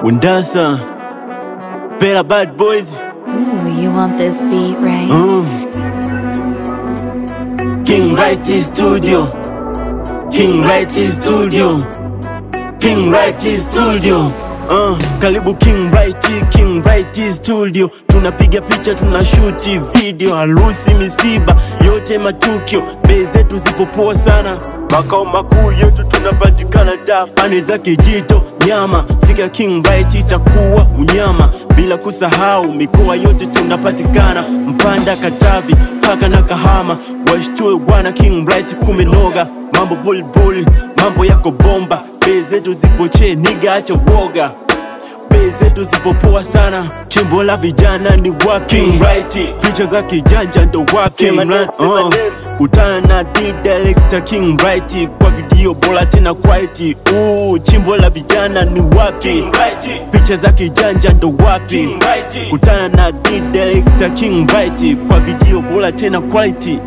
Windasa, Bella Bad Boys. Ooh, you want this beat, right? King Righty Studio, King Righty Studio, King Righty Studio. Karibu King Righty Studio. Tunapiga picha, tunashuti video, harusi, misiba, yote matukio. Bei zetu zipo poa sana, makao makuu yetu tunapatikana da pande za Kijito, Nyama. Fika King Righty itakuwa unyama. Bila kusahau mikoa yote tunapatikana, Mpanda, Katavi, Paka na Kahama. Washtue wana King Righty kumenoga. Mambo bulbul, mambo yako bomba. Bei zetu zipo che, niga acha woga. Bei zetu zipo poa sana. Chimbo la vijana ni wa King Righty. Picha za kijanja ndo wa King Righty. Kutana na director King Righty kwa video bora tena quality. Chimbo la vijana ni wa King Righty. Picha za kijanja ndo wa King Righty. Kutana na director King Righty kwa video bora tena quality.